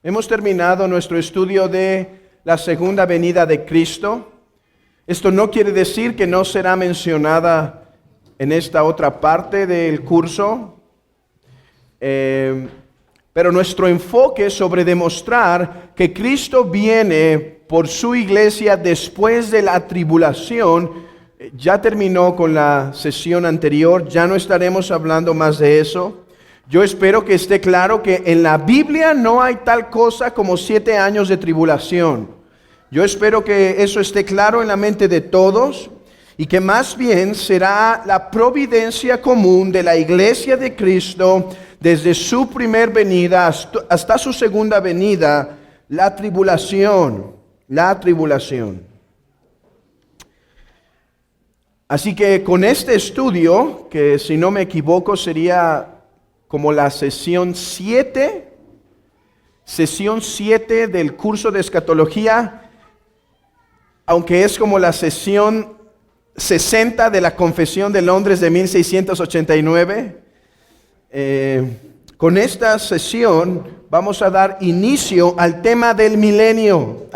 Hemos terminado nuestro estudio de la segunda venida de Cristo. Esto no quiere decir que no será mencionada en esta otra parte del curso, pero nuestro enfoque es sobre demostrar que Cristo viene por su iglesia después de la tribulación. Ya terminó con la sesión anterior, ya no estaremos hablando más de eso. Yo espero que esté claro que en la Biblia no hay tal cosa como 7 años de tribulación. Yo espero que eso esté claro en la mente de todos y que más bien será la providencia común de la iglesia de Cristo desde su primer venida hasta su segunda venida, la tribulación. Así que con este estudio, que si no me equivoco sería como la sesión 7 del curso de escatología, aunque es como la sesión 60 de la Confesión de Londres de 1689, con esta sesión vamos a dar inicio al tema del milenio,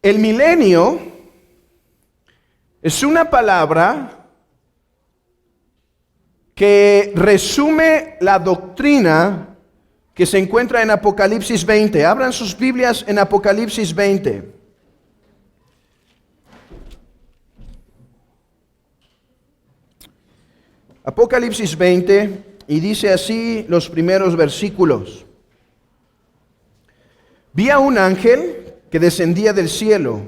El milenio es una palabra que resume la doctrina que se encuentra en Apocalipsis 20. Abran sus Biblias en Apocalipsis 20. Apocalipsis 20, y dice así los primeros versículos. Vi a un ángel que descendía del cielo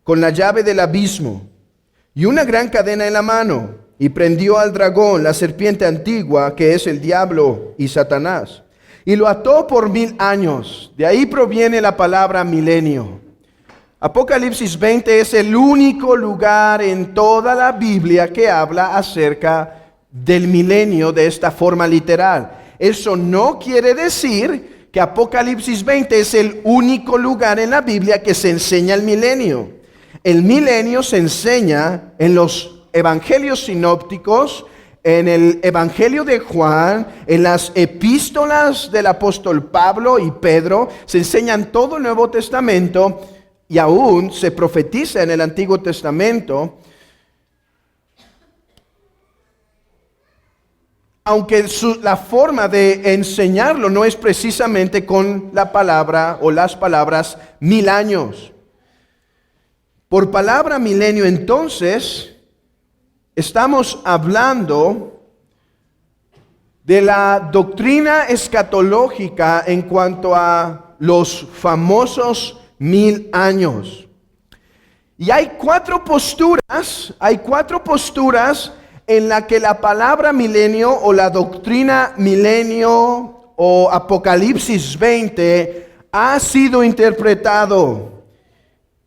con la llave del abismo y una gran cadena en la mano, y prendió al dragón, la serpiente antigua, que es el diablo y Satanás, y lo ató por 1000 años. De ahí proviene la palabra milenio. Apocalipsis 20 es el único lugar en toda la Biblia que habla acerca del milenio de esta forma literal. Eso no quiere decir que Apocalipsis 20 es el único lugar en la Biblia que se enseña el milenio. El milenio se enseña en los evangelios sinópticos, en el evangelio de Juan, en las epístolas del apóstol Pablo y Pedro. Se enseña en todo el Nuevo Testamento y aún se profetiza en el Antiguo Testamento. Aunque la forma de enseñarlo no es precisamente con la palabra o las palabras 1000 años. Por palabra milenio, entonces, estamos hablando de la doctrina escatológica en cuanto a los famosos 1000 años. Y hay cuatro posturas en la que la palabra milenio o la doctrina milenio o Apocalipsis 20 ha sido interpretado.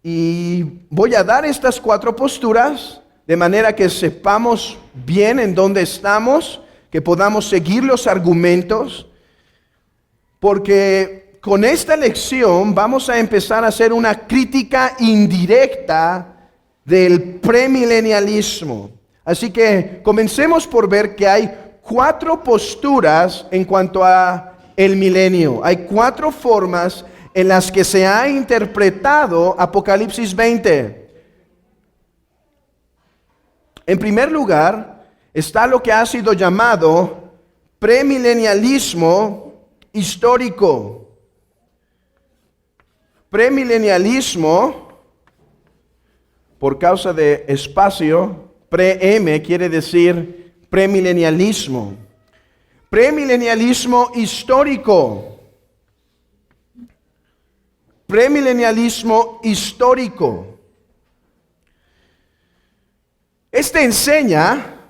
Y voy a dar estas 4 posturas de manera que sepamos bien en dónde estamos, que podamos seguir los argumentos, porque con esta lección vamos a empezar a hacer una crítica indirecta del premilenialismo. Así que comencemos por ver que hay 4 posturas en cuanto a el milenio. Hay 4 formas en las que se ha interpretado Apocalipsis 20. En primer lugar, está lo que ha sido llamado premilenialismo histórico. Premilenialismo, por causa de espacio, pre-M quiere decir premilenialismo. Premilenialismo histórico. Premilenialismo histórico. Este enseña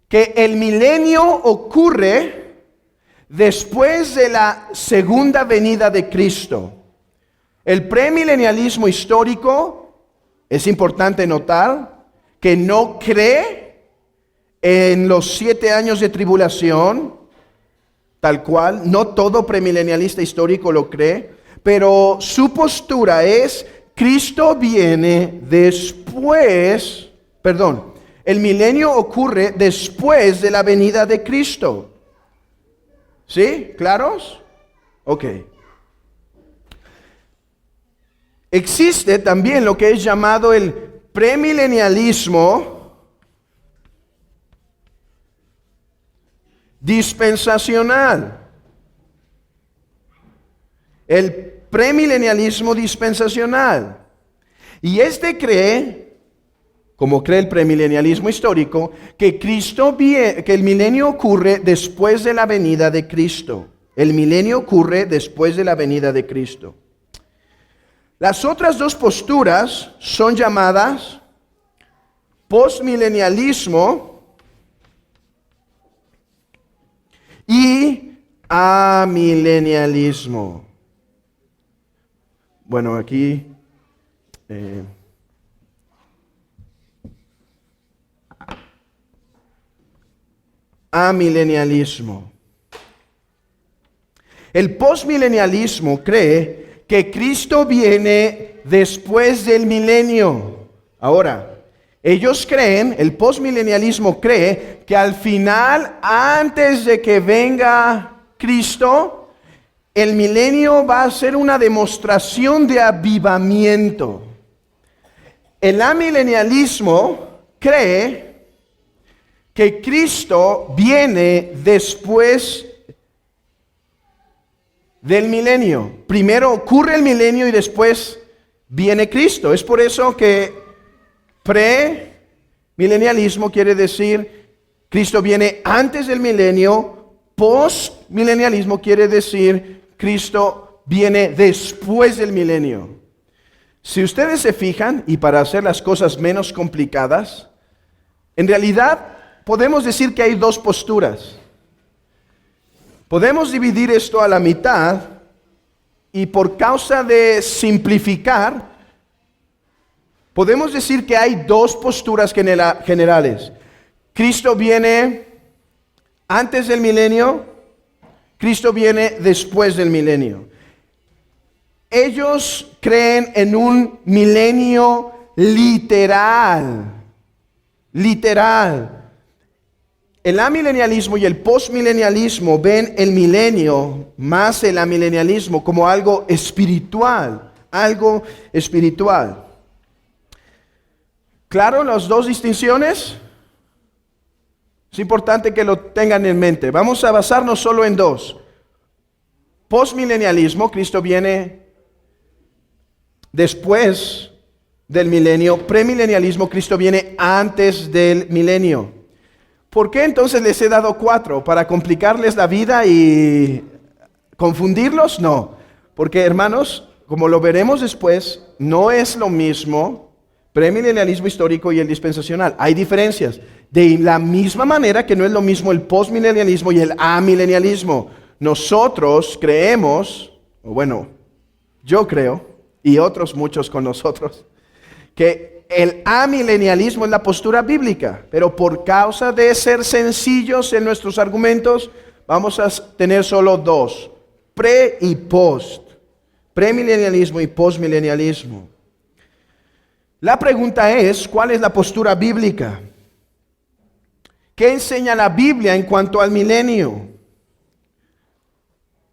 que el milenio ocurre después de la segunda venida de Cristo. El premilenialismo histórico, es importante notar, que no cree en los 7 años de tribulación, tal cual. No todo premilenialista histórico lo cree. Pero su postura es, Cristo viene después, el milenio ocurre después de la venida de Cristo. ¿Sí? ¿Claros? Ok. Existe también lo que es llamado el premilenialismo dispensacional. El premilenialismo dispensacional. Y este cree, como cree el premilenialismo histórico, que que el milenio ocurre después de la venida de Cristo. El milenio ocurre después de la venida de Cristo. Las otras dos posturas son llamadas postmilenialismo y amilenialismo. Bueno, aquí amilenialismo. El postmilenialismo cree que Cristo viene después del milenio. Ahora, ellos creen, el postmilenialismo cree que al final, antes de que venga Cristo, el milenio va a ser una demostración de avivamiento. El amilenialismo cree que Cristo viene después del milenio. Primero ocurre el milenio y después viene Cristo. Es por eso que premilenialismo quiere decir Cristo viene antes del milenio. Postmilenialismo quiere decir Cristo viene después del milenio. Si ustedes se fijan, y para hacer las cosas menos complicadas, en realidad podemos decir que hay dos posturas. Podemos dividir esto a la mitad y por causa de simplificar, podemos decir que hay dos posturas generales. Cristo viene antes del milenio, Cristo viene después del milenio. Ellos creen en un milenio literal. El amilenialismo y el postmilenialismo ven el milenio, más el amilenialismo, como algo espiritual, ¿Claro las dos distinciones? Es importante que lo tengan en mente. Vamos a basarnos solo en dos. Postmilenialismo, Cristo viene después del milenio. Premilenialismo, Cristo viene antes del milenio. ¿Por qué entonces les he dado 4? ¿Para complicarles la vida y confundirlos? No. Porque, hermanos, como lo veremos después, no es lo mismo premilenialismo histórico y el dispensacional. Hay diferencias. De la misma manera que no es lo mismo el postmilenialismo y el amilenialismo. Nosotros creemos, o bueno, yo creo, y otros muchos con nosotros, que el amilenialismo es la postura bíblica, pero por causa de ser sencillos en nuestros argumentos, vamos a tener solo dos, pre y post, premilenialismo y postmilenialismo. La pregunta es, ¿cuál es la postura bíblica? ¿Qué enseña la Biblia en cuanto al milenio?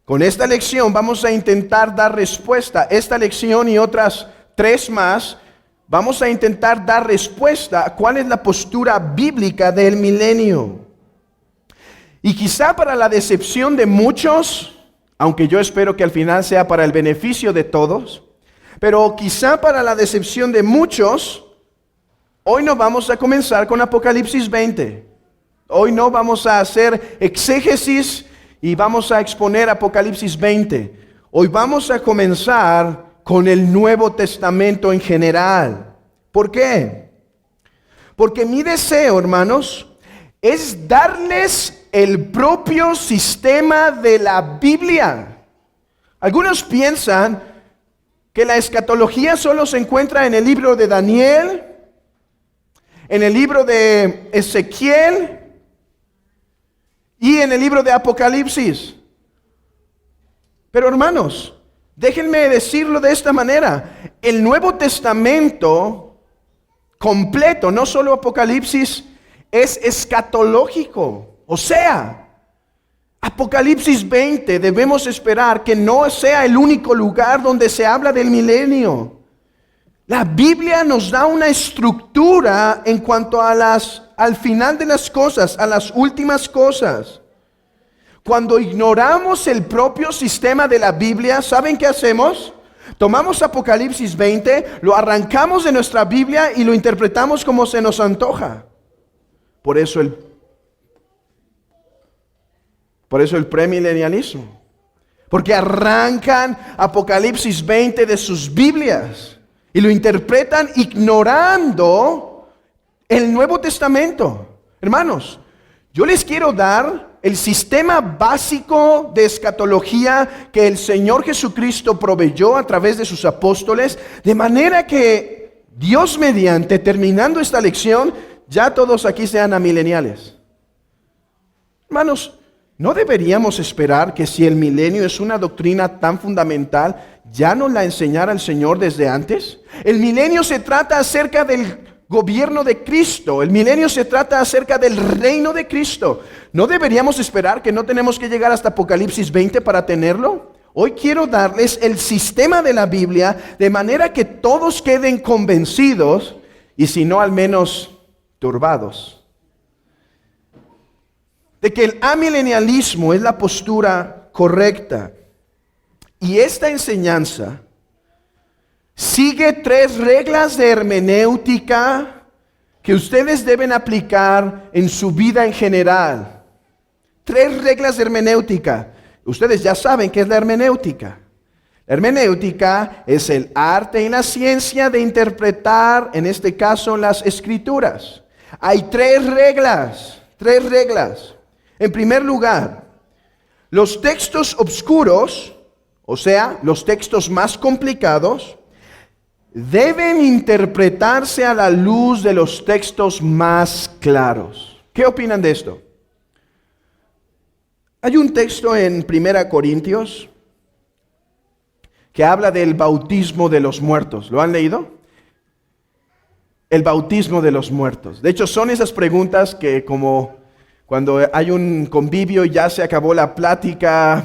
Con esta lección vamos a intentar dar respuesta. Esta lección y otras 3 más, vamos a intentar dar respuesta a cuál es la postura bíblica del milenio. Y quizá para la decepción de muchos, aunque yo espero que al final sea para el beneficio de todos, pero quizá para la decepción de muchos, hoy no vamos a comenzar con Apocalipsis 20. Hoy no vamos a hacer exégesis y vamos a exponer Apocalipsis 20. Hoy vamos a comenzar con el Nuevo Testamento en general. ¿Por qué? Porque mi deseo, hermanos, es darles el propio sistema de la Biblia. Algunos piensan que la escatología solo se encuentra en el libro de Daniel, en el libro de Ezequiel y en el libro de Apocalipsis. Pero hermanos, déjenme decirlo de esta manera. El Nuevo Testamento completo, no solo Apocalipsis, es escatológico. O sea, Apocalipsis 20 debemos esperar que no sea el único lugar donde se habla del milenio. La Biblia nos da una estructura en cuanto a al final de las cosas, a las últimas cosas. Cuando ignoramos el propio sistema de la Biblia, ¿saben qué hacemos? Tomamos Apocalipsis 20, lo arrancamos de nuestra Biblia y lo interpretamos como se nos antoja. Por eso el premilenialismo. Porque arrancan Apocalipsis 20 de sus Biblias y lo interpretan ignorando el Nuevo Testamento. Hermanos, yo les quiero dar el sistema básico de escatología que el Señor Jesucristo proveyó a través de sus apóstoles, de manera que Dios mediante, terminando esta lección, ya todos aquí sean amileniales. Hermanos, ¿no deberíamos esperar que si el milenio es una doctrina tan fundamental, ya nos la enseñara el Señor desde antes? El milenio se trata acerca del gobierno de Cristo. El milenio se trata acerca del reino de Cristo. ¿No deberíamos esperar que no tenemos que llegar hasta Apocalipsis 20 para tenerlo? Hoy quiero darles el sistema de la Biblia de manera que todos queden convencidos y si no al menos turbados de que el amilenialismo es la postura correcta. Y esta enseñanza sigue 3 reglas de hermenéutica que ustedes deben aplicar en su vida en general. 3 reglas de hermenéutica. Ustedes ya saben qué es la hermenéutica. La hermenéutica es el arte y la ciencia de interpretar, en este caso, las Escrituras. Hay 3 reglas. En primer lugar, los textos oscuros, o sea, los textos más complicados, deben interpretarse a la luz de los textos más claros. ¿Qué opinan de esto? Hay un texto en 1 Corintios que habla del bautismo de los muertos. ¿Lo han leído? El bautismo de los muertos. De hecho, son esas preguntas que como cuando hay un convivio y ya se acabó la plática,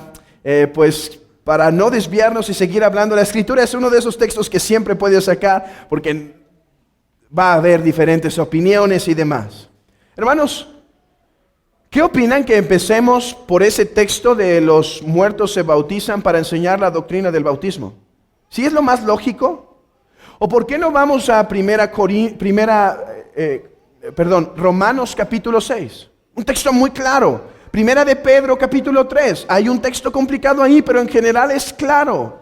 pues para no desviarnos y seguir hablando, la Escritura es uno de esos textos que siempre puedes sacar porque va a haber diferentes opiniones y demás. Hermanos, ¿qué opinan que empecemos por ese texto de los muertos se bautizan para enseñar la doctrina del bautismo? ¿Sí es lo más lógico? ¿O por qué no vamos a Romanos capítulo 6? Un texto muy claro. Primera de Pedro capítulo 3. Hay un texto complicado ahí, pero en general es claro.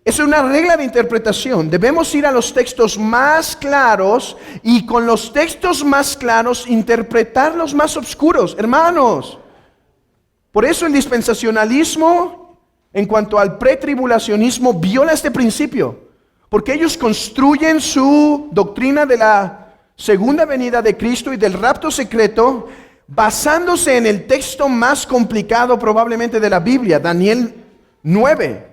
Es una regla de interpretación. Debemos ir a los textos más claros y con los textos más claros interpretar los más oscuros. Hermanos, por eso el dispensacionalismo en cuanto al pretribulacionismo viola este principio. Porque ellos construyen su doctrina de la segunda venida de Cristo y del rapto secreto basándose en el texto más complicado probablemente de la Biblia, Daniel 9.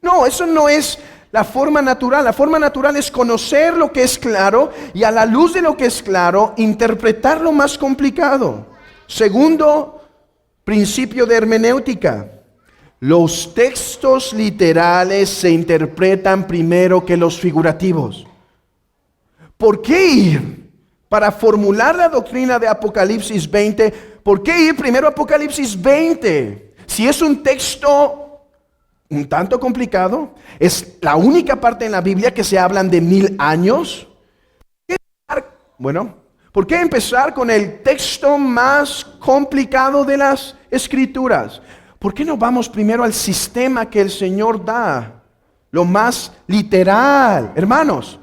No, eso no es la forma natural. La forma natural es conocer lo que es claro y a la luz de lo que es claro, interpretar lo más complicado. Segundo principio de hermenéutica. Los textos literales se interpretan primero que los figurativos. ¿Por qué ir? Para formular la doctrina de Apocalipsis 20, ¿por qué ir primero a Apocalipsis 20? Si es un texto un tanto complicado, es la única parte en la Biblia que se hablan de 1000 años. Bueno, ¿por qué empezar con el texto más complicado de las Escrituras? ¿Por qué no vamos primero al sistema que el Señor da? Lo más literal. Hermanos,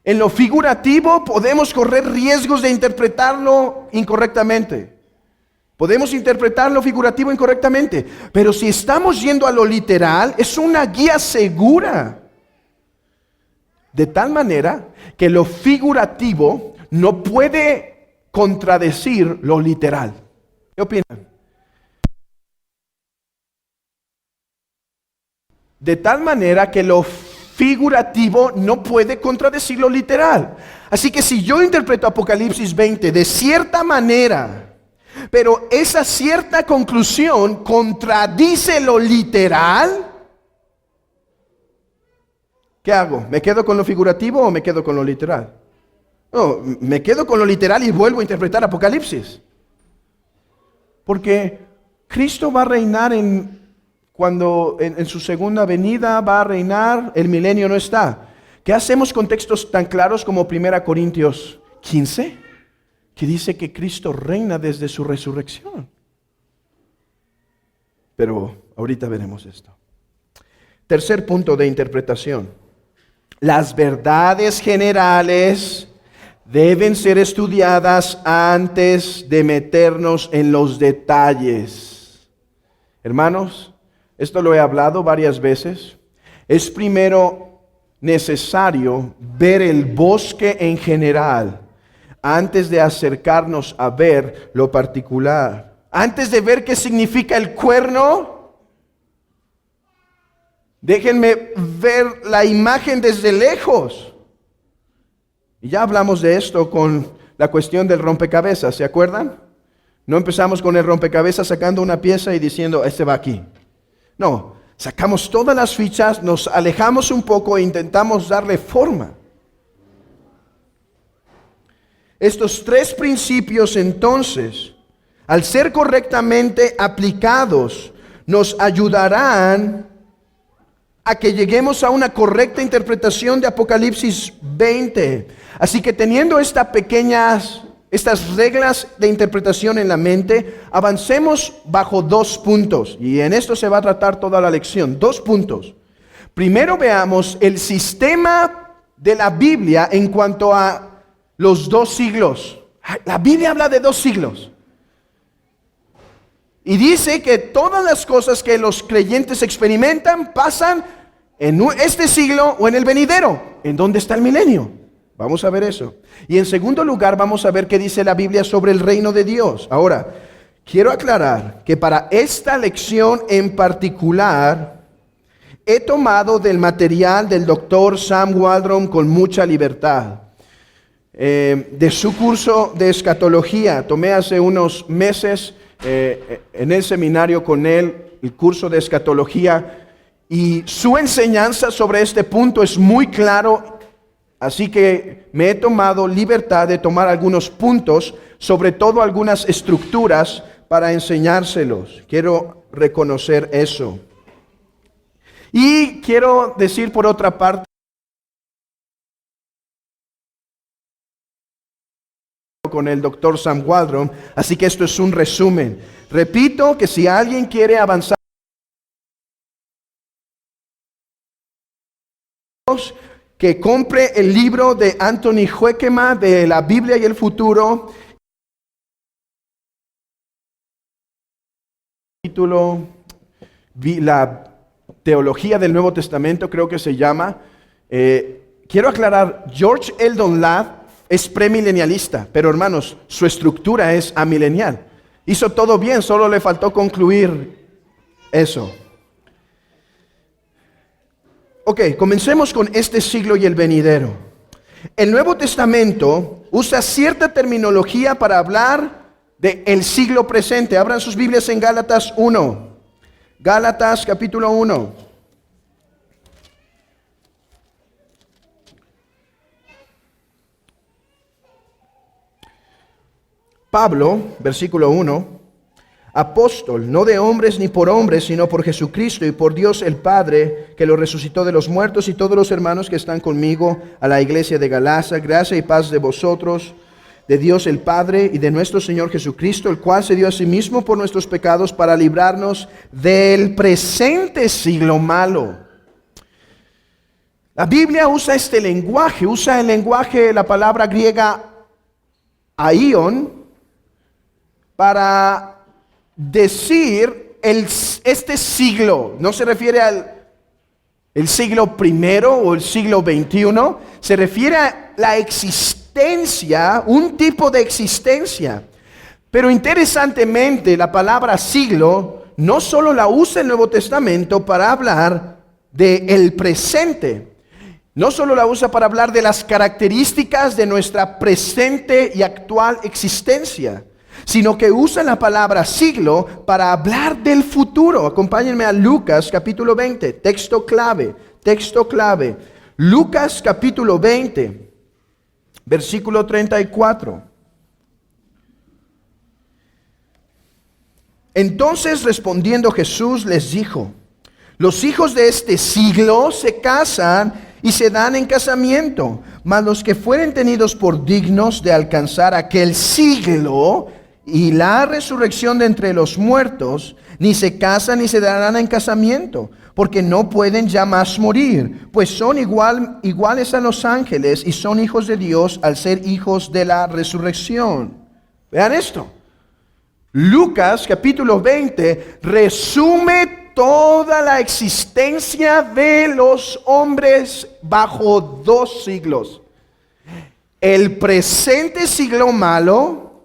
en lo figurativo podemos correr riesgos de interpretarlo incorrectamente. Podemos interpretar lo figurativo incorrectamente. Pero si estamos yendo a lo literal, es una guía segura. De tal manera que lo figurativo no puede contradecir lo literal. ¿Qué opinan? De tal manera que lo figurativo no puede contradecir lo literal. Así que si yo interpreto Apocalipsis 20 de cierta manera, pero esa cierta conclusión contradice lo literal, ¿qué hago? ¿Me quedo con lo figurativo o me quedo con lo literal? No, me quedo con lo literal y vuelvo a interpretar Apocalipsis. Porque Cristo va a reinar cuando en su segunda venida va a reinar, el milenio no está. ¿Qué hacemos con textos tan claros como 1 Corintios 15? Que dice que Cristo reina desde su resurrección. Pero ahorita veremos esto. Tercer punto de interpretación. Las verdades generales deben ser estudiadas antes de meternos en los detalles. Hermanos, esto lo he hablado varias veces. Es primero necesario ver el bosque en general antes de acercarnos a ver lo particular. Antes de ver qué significa el cuerno, déjenme ver la imagen desde lejos. Y ya hablamos de esto con la cuestión del rompecabezas, ¿se acuerdan? No empezamos con el rompecabezas sacando una pieza y diciendo, este va aquí. No, sacamos todas las fichas, nos alejamos un poco e intentamos darle forma. Estos tres principios entonces, al ser correctamente aplicados, nos ayudarán a que lleguemos a una correcta interpretación de Apocalipsis 20. Así que teniendo estas reglas de interpretación en la mente, avancemos bajo 2 puntos. Y en esto se va a tratar toda la lección. 2 puntos. Primero veamos el sistema de la Biblia en cuanto a los 2 siglos. La Biblia habla de 2 siglos. Y dice que todas las cosas que los creyentes experimentan pasan en este siglo o en el venidero. ¿En dónde está el milenio? Vamos a ver eso. Y en segundo lugar vamos a ver qué dice la Biblia sobre el reino de Dios. Ahora, quiero aclarar que para esta lección en particular he tomado del material del doctor Sam Waldron con mucha libertad. De su curso de escatología, tomé hace unos meses en el seminario con él el curso de escatología, y su enseñanza sobre este punto es muy claro. Así que me he tomado libertad de tomar algunos puntos, sobre todo algunas estructuras, para enseñárselos. Quiero reconocer eso. Y quiero decir por otra parte, con el doctor Sam Waldron, así que esto es un resumen. Repito que si alguien quiere avanzar, que compre el libro de Anthony Huekema de la Biblia y el futuro. Título, la teología del Nuevo Testamento, creo que se llama. Quiero aclarar, George Eldon Ladd es premilenialista, pero hermanos, su estructura es amilenial. Hizo todo bien, solo le faltó concluir eso. Ok, comencemos con este siglo y el venidero. El Nuevo Testamento usa cierta terminología para hablar del siglo presente. Abran sus Biblias en Gálatas 1. Gálatas capítulo 1. Pablo, versículo 1. Apóstol, no de hombres ni por hombres, sino por Jesucristo y por Dios el Padre, que lo resucitó de los muertos, y todos los hermanos que están conmigo a la iglesia de Galacia, gracia y paz de vosotros, de Dios el Padre y de nuestro Señor Jesucristo, el cual se dio a sí mismo por nuestros pecados para librarnos del presente siglo malo. La Biblia usa este lenguaje, usa el lenguaje, la palabra griega aion, para decir este siglo. No se refiere al siglo primero o el siglo XXI, se refiere a la existencia, un tipo de existencia. Pero interesantemente, la palabra siglo no solo la usa el Nuevo Testamento para hablar del presente. No solo la usa para hablar de las características de nuestra presente y actual existencia, sino que usa la palabra siglo para hablar del futuro. Acompáñenme a Lucas capítulo 20, texto clave. Lucas capítulo 20, versículo 34. Entonces respondiendo Jesús les dijo: los hijos de este siglo se casan y se dan en casamiento, mas los que fueren tenidos por dignos de alcanzar aquel siglo y la resurrección de entre los muertos, ni se casan ni se darán en casamiento, porque no pueden ya más morir, pues son iguales a los ángeles y son hijos de Dios al ser hijos de la resurrección. Vean esto. Lucas capítulo 20 resume toda la existencia de los hombres bajo dos siglos. El presente siglo malo,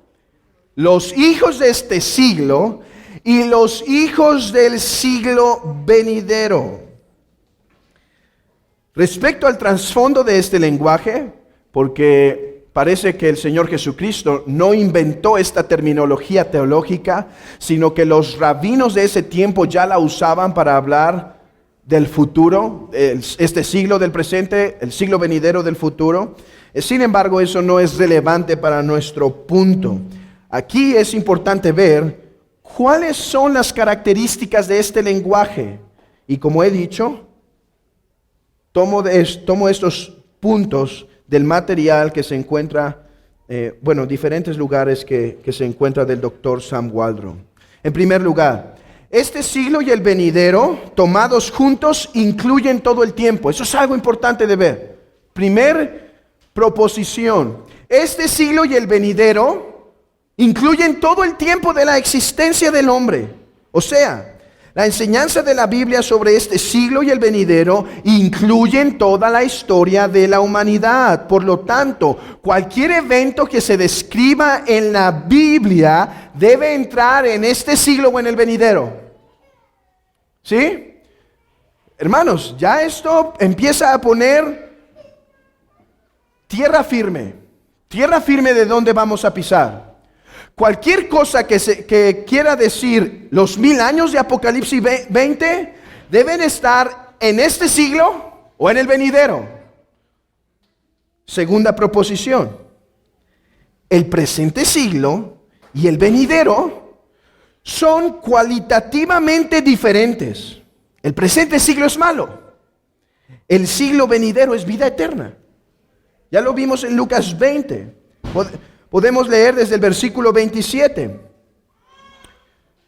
los hijos de este siglo y los hijos del siglo venidero. Respecto al trasfondo de este lenguaje, porque parece que el Señor Jesucristo no inventó esta terminología teológica, sino que los rabinos de ese tiempo ya la usaban para hablar del futuro, este siglo del presente, el siglo venidero del futuro. Sin embargo, eso no es relevante para nuestro punto. Aquí es importante ver cuáles son las características de este lenguaje. Y como he dicho, tomo estos puntos del material que se encuentra, diferentes lugares que se encuentra del doctor Sam Waldron. En primer lugar, este siglo y el venidero, tomados juntos, incluyen todo el tiempo. Eso es algo importante de ver. Primer proposición. Este siglo y el venidero incluyen todo el tiempo de la existencia del hombre. O sea, la enseñanza de la Biblia sobre este siglo y el venidero incluyen toda la historia de la humanidad. Por lo tanto, cualquier evento que se describa en la Biblia debe entrar en este siglo o en el venidero. ¿Sí? Hermanos, ya esto empieza a poner tierra firme de dónde vamos a pisar. Cualquier cosa que quiera decir los 1000 años de Apocalipsis 20 deben estar en este siglo o en el venidero. Segunda proposición. El presente siglo y el venidero son cualitativamente diferentes. El presente siglo es malo. El siglo venidero es vida eterna. Ya lo vimos en Lucas 20. Podemos leer desde el versículo 27.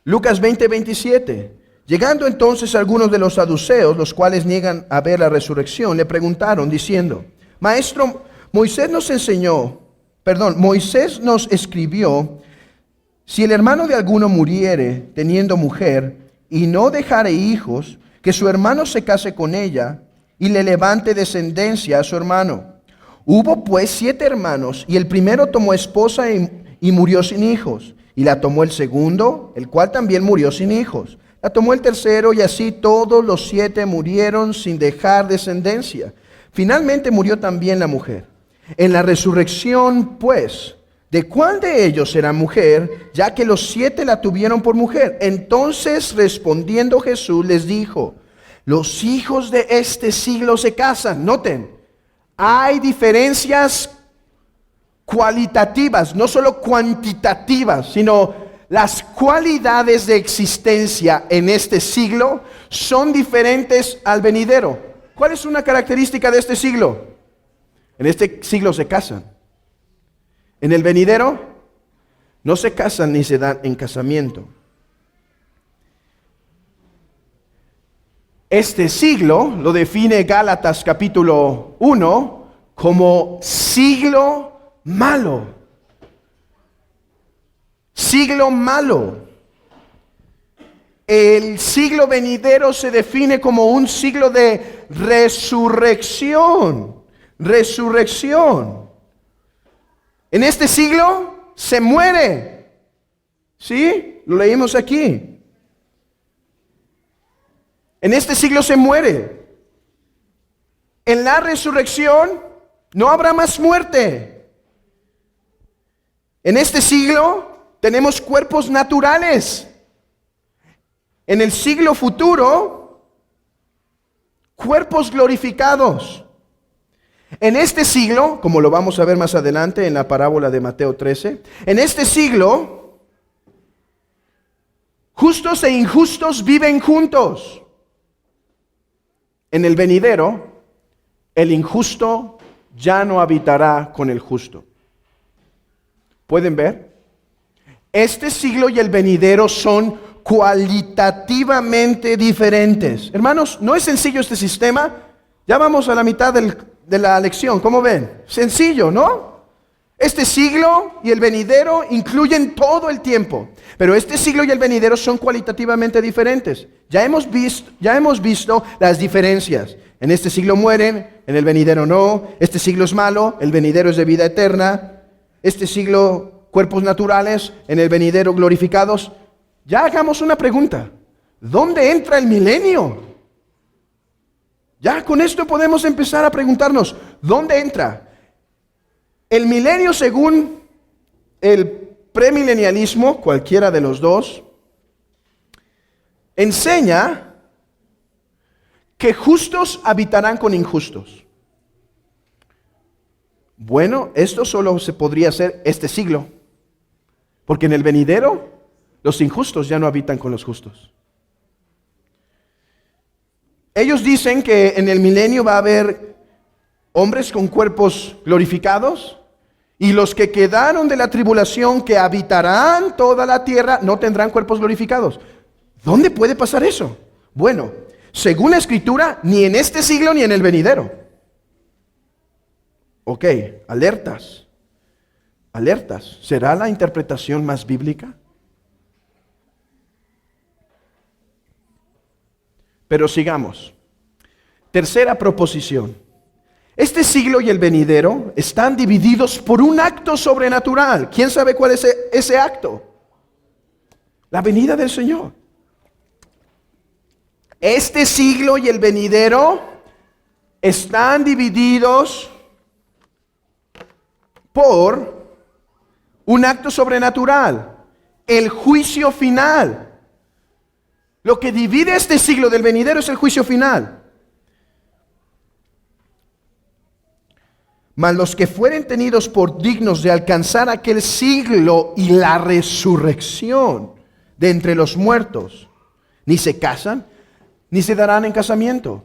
Lucas 20, 27. Llegando entonces algunos de los saduceos, los cuales niegan a ver la resurrección, le preguntaron diciendo: Maestro, Moisés nos escribió, si el hermano de alguno muriere teniendo mujer y no dejare hijos, que su hermano se case con ella y le levante descendencia a su hermano. Hubo pues 7 hermanos, y el primero tomó esposa y murió sin hijos. Y la tomó el segundo, el cual también murió sin hijos. La tomó el tercero, y así todos los 7 murieron sin dejar descendencia. Finalmente murió también la mujer. En la resurrección, pues, ¿de cuál de ellos será mujer, ya que los 7 la tuvieron por mujer? Entonces respondiendo Jesús les dijo: los hijos de este siglo se casan. Noten. Hay diferencias cualitativas, no solo cuantitativas, sino las cualidades de existencia en este siglo son diferentes al venidero. ¿Cuál es una característica de este siglo? En este siglo se casan. En el venidero no se casan ni se dan en casamiento. Este siglo lo define Gálatas capítulo 1 como siglo malo. Siglo malo. El siglo venidero se define como un siglo de resurrección. Resurrección. En este siglo se muere. ¿Sí? Lo leímos aquí. En este siglo se muere. En la resurrección no habrá más muerte. En este siglo tenemos cuerpos naturales. En el siglo futuro, cuerpos glorificados. En este siglo, como lo vamos a ver más adelante en la parábola de Mateo 13, en este siglo, justos e injustos viven juntos. En el venidero, el injusto ya no habitará con el justo. ¿Pueden ver? Este siglo y el venidero son cualitativamente diferentes. Hermanos, ¿no es sencillo este sistema? Ya vamos a la mitad de la lección, ¿cómo ven? Sencillo, ¿no? Este siglo y el venidero incluyen todo el tiempo, pero este siglo y el venidero son cualitativamente diferentes. Ya hemos visto las diferencias. En este siglo mueren, en el venidero no. Este siglo es malo, el venidero es de vida eterna. Este siglo, cuerpos naturales, en el venidero glorificados. Ya hagamos una pregunta. ¿Dónde entra el milenio? Ya con esto podemos empezar a preguntarnos, ¿dónde entra? El milenio, según el premilenialismo, cualquiera de los dos, enseña que justos habitarán con injustos. Bueno, esto solo se podría hacer este siglo, porque en el venidero los injustos ya no habitan con los justos. Ellos dicen que en el milenio va a haber hombres con cuerpos glorificados y los que quedaron de la tribulación, que habitarán toda la tierra, no tendrán cuerpos glorificados. ¿Dónde puede pasar eso? Bueno, según la Escritura, ni en este siglo ni en el venidero. Ok, alertas. Alertas. ¿Será la interpretación más bíblica? Pero sigamos. Tercera proposición. Este siglo y el venidero están divididos por un acto sobrenatural. ¿Quién sabe cuál es ese acto? La venida del Señor. Este siglo y el venidero están divididos por un acto sobrenatural, el juicio final. Lo que divide este siglo del venidero es el juicio final. Mas los que fueren tenidos por dignos de alcanzar aquel siglo y la resurrección de entre los muertos, ni se casan, ni se darán en casamiento.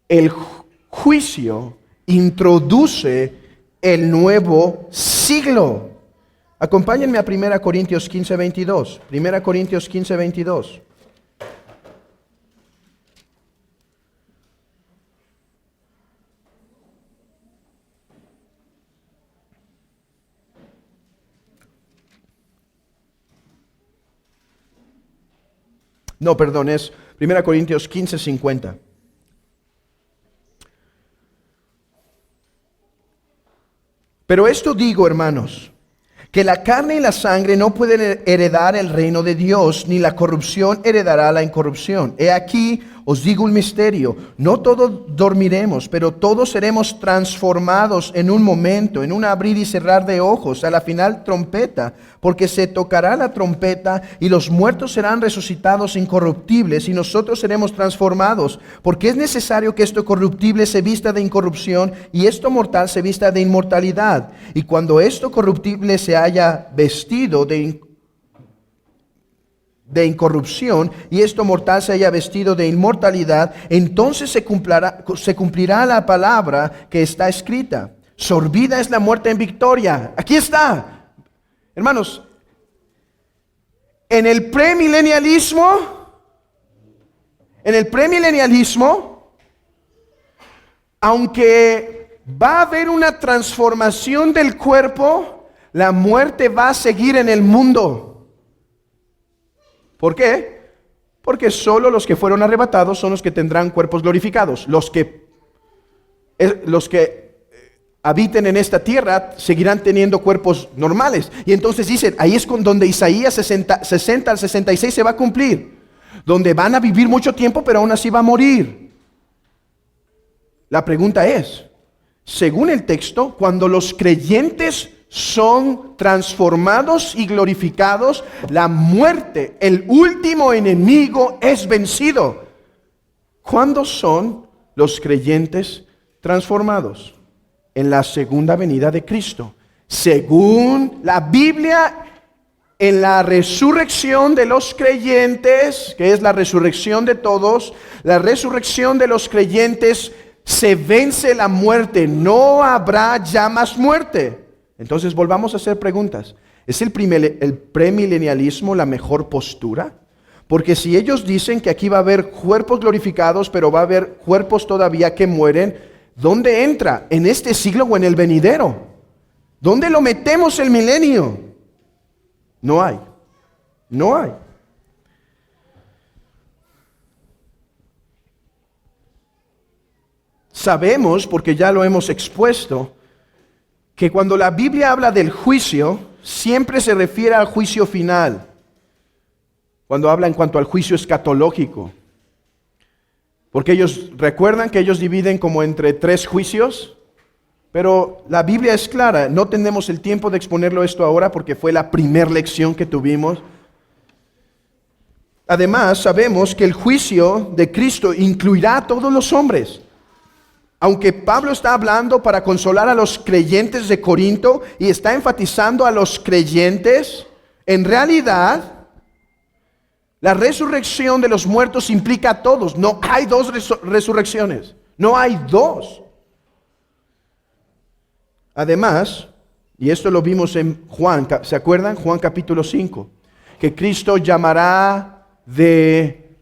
El juicio introduce el nuevo siglo. Acompáñenme a 1 Corintios 15, 22. 1 Corintios 15, 22. No, perdón, es 1 Corintios 15, 50. Pero esto digo, hermanos, que la carne y la sangre no pueden heredar el reino de Dios, ni la corrupción heredará la incorrupción. He aquí, os digo un misterio, no todos dormiremos, pero todos seremos transformados en un momento, en un abrir y cerrar de ojos, a la final trompeta, porque se tocará la trompeta y los muertos serán resucitados incorruptibles y nosotros seremos transformados, porque es necesario que esto corruptible se vista de incorrupción y esto mortal se vista de inmortalidad. Y cuando esto corruptible se haya vestido de incorrupción y esto mortal se haya vestido de inmortalidad, entonces se cumplirá la palabra que está escrita: sorbida es la muerte en victoria. Aquí está. Hermanos, en el premilenialismo, aunque va a haber una transformación del cuerpo, la muerte va a seguir en el mundo. ¿Por qué? Porque solo los que fueron arrebatados son los que tendrán cuerpos glorificados. Los que habiten en esta tierra seguirán teniendo cuerpos normales. Y entonces dicen, ahí es con donde Isaías 60 al 66 se va a cumplir. donde van a vivir mucho tiempo, pero aún así va a morir. La pregunta es, según el texto, cuando los creyentes son transformados y glorificados, la muerte, el último enemigo, es vencido. ¿Cuándo son los creyentes transformados? En la segunda venida de Cristo. Según la Biblia, en la resurrección de los creyentes, que es la resurrección de todos, la resurrección de los creyentes, se vence la muerte, no habrá ya más muerte. Entonces volvamos a hacer preguntas. ¿Es el premilenialismo la mejor postura? Porque si ellos dicen que aquí va a haber cuerpos glorificados, pero va a haber cuerpos todavía que mueren, ¿dónde entra? ¿En este siglo o en el venidero? ¿Dónde lo metemos el milenio? No hay. No hay. Sabemos, porque ya lo hemos expuesto, que cuando la Biblia habla del juicio, siempre se refiere al juicio final. Cuando habla en cuanto al juicio escatológico. Porque ellos, recuerdan que ellos dividen como entre 3 juicios, pero la Biblia es clara. No tenemos el tiempo de exponerlo esto ahora porque fue la primera lección que tuvimos. Además, sabemos que el juicio de Cristo incluirá a todos los hombres. Aunque Pablo está hablando para consolar a los creyentes de Corinto y está enfatizando a los creyentes, en realidad la resurrección de los muertos implica a todos. No hay 2 resurrecciones, no hay 2. Además, y esto lo vimos en Juan, ¿se acuerdan? Juan capítulo 5, que Cristo llamará de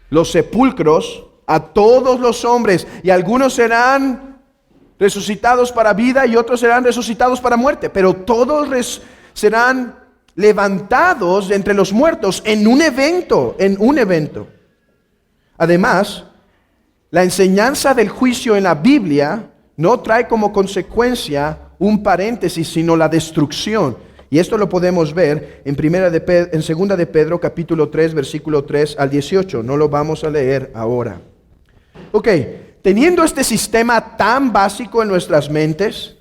los sepulcros a todos los hombres, y algunos serán resucitados para vida y otros serán resucitados para muerte, pero todos serán levantados de entre los muertos en un evento, Además, la enseñanza del juicio en la Biblia no trae como consecuencia un paréntesis, sino la destrucción. Y esto lo podemos ver en 2 de Pedro capítulo 3, versículo 3 al 18. No lo vamos a leer ahora. Ok, teniendo este sistema tan básico en nuestras mentes,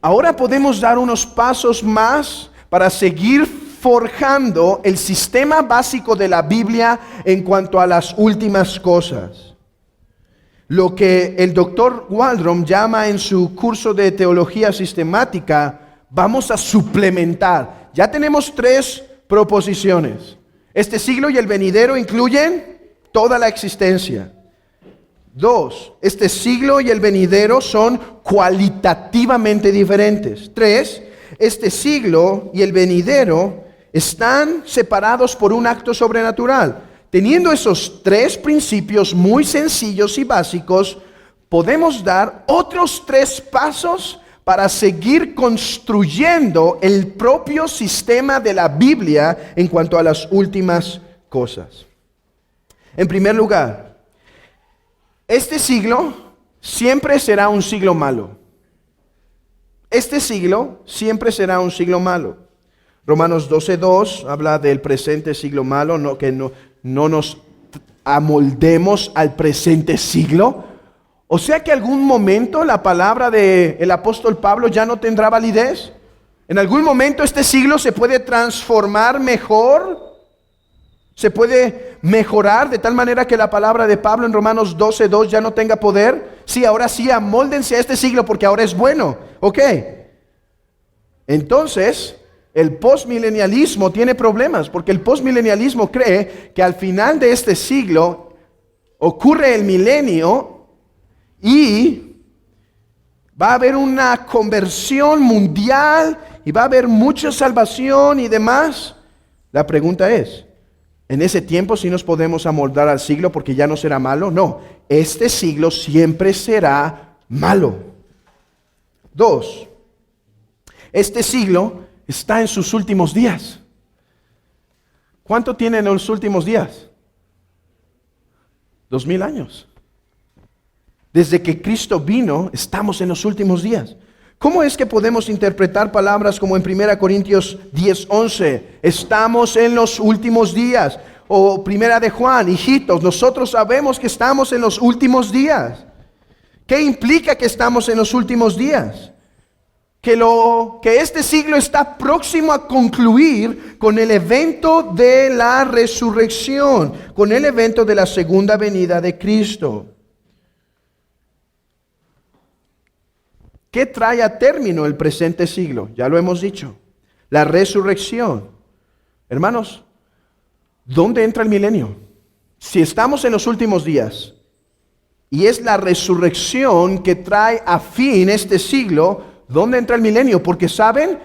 ahora podemos dar unos pasos más para seguir forjando el sistema básico de la Biblia en cuanto a las últimas cosas. Lo que el doctor Waldron llama en su curso de teología sistemática, vamos a suplementar. Ya tenemos 3 proposiciones. Este siglo y el venidero incluyen toda la existencia. 2, este siglo y el venidero son cualitativamente diferentes. 3, este siglo y el venidero están separados por un acto sobrenatural. Teniendo esos 3 principios muy sencillos y básicos, podemos dar otros 3 pasos para seguir construyendo el propio sistema de la Biblia en cuanto a las últimas cosas. En primer lugar, este siglo siempre será un siglo malo. Este siglo siempre será un siglo malo. Romanos 12:2 habla del presente siglo malo, que no nos amoldemos al presente siglo. O sea que algún momento la palabra del apóstol Pablo ya no tendrá validez. En algún momento este siglo se puede transformar mejor. Se puede mejorar de tal manera que la palabra de Pablo en Romanos 12:2 ya no tenga poder. Sí, ahora sí, amóldense a este siglo porque ahora es bueno. Ok. Entonces, el postmilenialismo tiene problemas porque el postmilenialismo cree que al final de este siglo ocurre el milenio y va a haber una conversión mundial y va a haber mucha salvación y demás. La pregunta es, ¿en ese tiempo sí nos podemos amoldar al siglo porque ya no será malo? No, este siglo siempre será malo. 2, este siglo está en sus últimos días. ¿Cuánto tiene en los últimos días? 2000 años. Desde que Cristo vino, estamos en los últimos días. ¿Cómo es que podemos interpretar palabras como en 1 Corintios 10:11? Estamos en los últimos días. O 1 de Juan, hijitos, nosotros sabemos que estamos en los últimos días. ¿Qué implica que estamos en los últimos días? Que este siglo está próximo a concluir con el evento de la resurrección, con el evento de la segunda venida de Cristo. ¿Qué trae a término el presente siglo? Ya lo hemos dicho. La resurrección. Hermanos, ¿dónde entra el milenio? Si estamos en los últimos días y es la resurrección que trae a fin este siglo, ¿dónde entra el milenio? Porque saben,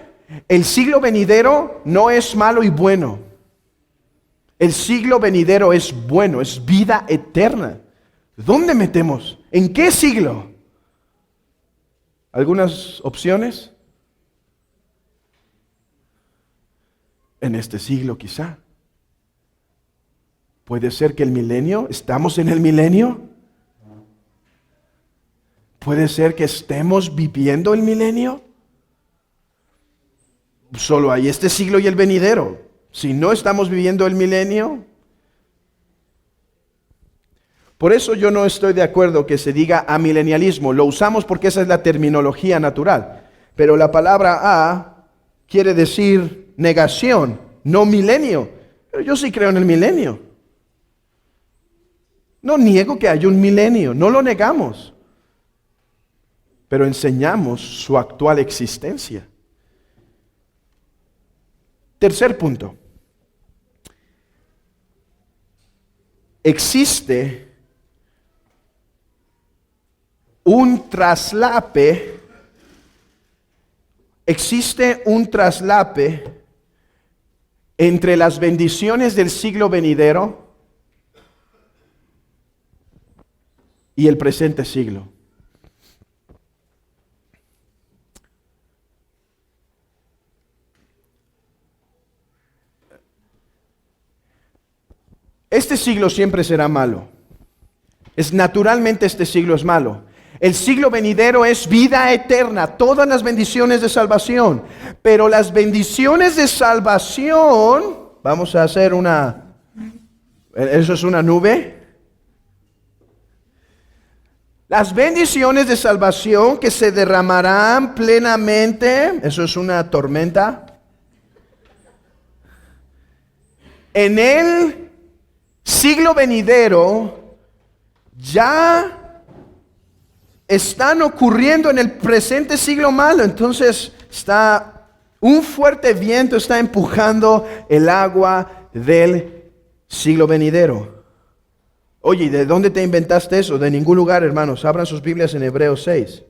el siglo venidero no es malo y bueno. El siglo venidero es bueno, es vida eterna. ¿Dónde metemos? ¿En qué siglo? ¿Algunas opciones? En este siglo quizá. ¿Puede ser que el milenio? ¿Estamos en el milenio? ¿Puede ser que estemos viviendo el milenio? Solo hay este siglo y el venidero. Si no estamos viviendo el milenio. Por eso yo no estoy de acuerdo que se diga amilenialismo. Lo usamos porque esa es la terminología natural. Pero la palabra a quiere decir negación, no milenio. Pero yo sí creo en el milenio. No niego que haya un milenio, no lo negamos, pero enseñamos su actual existencia. Tercer punto. Existe un traslape entre las bendiciones del siglo venidero y el presente siglo. Este siglo siempre será malo. Naturalmente este siglo es malo. El siglo venidero es vida eterna, todas las bendiciones de salvación. Pero las bendiciones de salvación, vamos a hacer eso es una nube. Las bendiciones de salvación que se derramarán plenamente, eso es una tormenta. En el siglo venidero ya están ocurriendo en el presente siglo malo. Entonces un fuerte viento está empujando el agua del siglo venidero. Oye, ¿de dónde te inventaste eso? De ningún lugar, hermanos. Abran sus Biblias en Hebreos 6.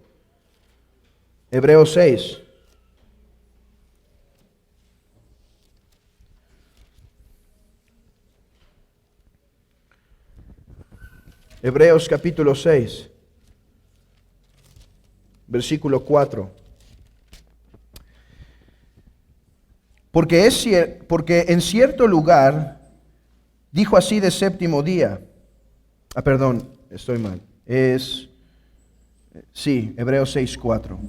Hebreos 6. Hebreos capítulo 6, versículo 4. Porque en cierto lugar dijo así de séptimo día. Perdón, estoy mal. Hebreos 6, 4.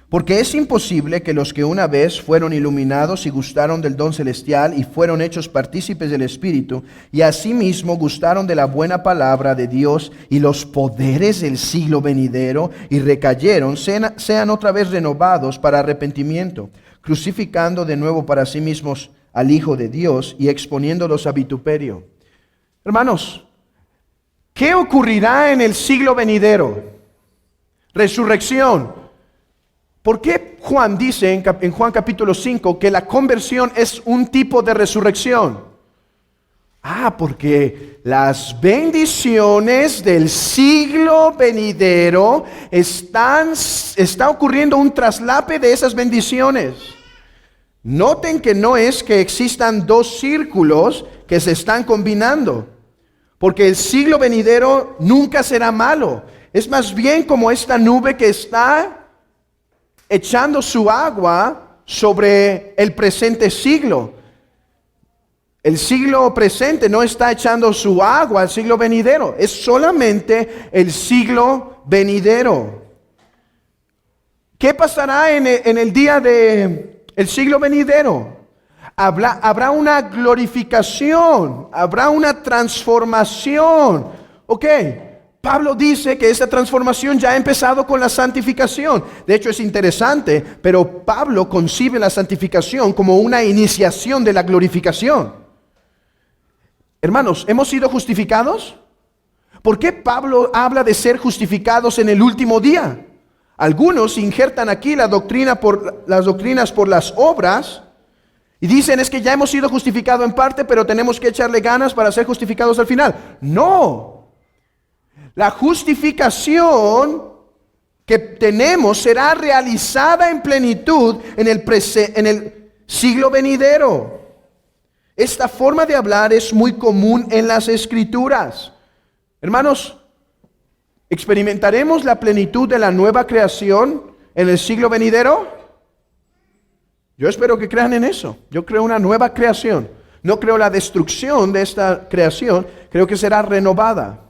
Porque es imposible que los que una vez fueron iluminados y gustaron del don celestial y fueron hechos partícipes del Espíritu, y asimismo gustaron de la buena palabra de Dios y los poderes del siglo venidero, y recayeron, sean otra vez renovados para arrepentimiento, crucificando de nuevo para sí mismos al Hijo de Dios y exponiéndolos a vituperio. Hermanos, ¿qué ocurrirá en el siglo venidero? Resurrección. ¿Por qué Juan dice en Juan capítulo 5 que la conversión es un tipo de resurrección? Porque las bendiciones del siglo venidero está ocurriendo un traslape de esas bendiciones. Noten que no es que existan dos círculos que se están combinando, porque el siglo venidero nunca será malo. Es más bien como esta nube que está echando su agua sobre el presente siglo. El siglo presente no está echando su agua al siglo venidero, es solamente el siglo venidero. ¿Qué pasará en el día del siglo venidero? Habrá una glorificación, habrá una transformación. Ok, Pablo dice que esa transformación ya ha empezado con la santificación. De hecho es interesante, pero Pablo concibe la santificación como una iniciación de la glorificación. Hermanos, ¿hemos sido justificados? ¿Por qué Pablo habla de ser justificados en el último día? Algunos injertan aquí las doctrinas por las obras y dicen es que ya hemos sido justificados en parte, pero tenemos que echarle ganas para ser justificados al final. No. La justificación que tenemos será realizada en plenitud en el siglo venidero. Esta forma de hablar es muy común en las Escrituras. Hermanos, ¿experimentaremos la plenitud de la nueva creación en el siglo venidero? Yo espero que crean en eso. Yo creo una nueva creación. No creo la destrucción de esta creación. Creo que será renovada.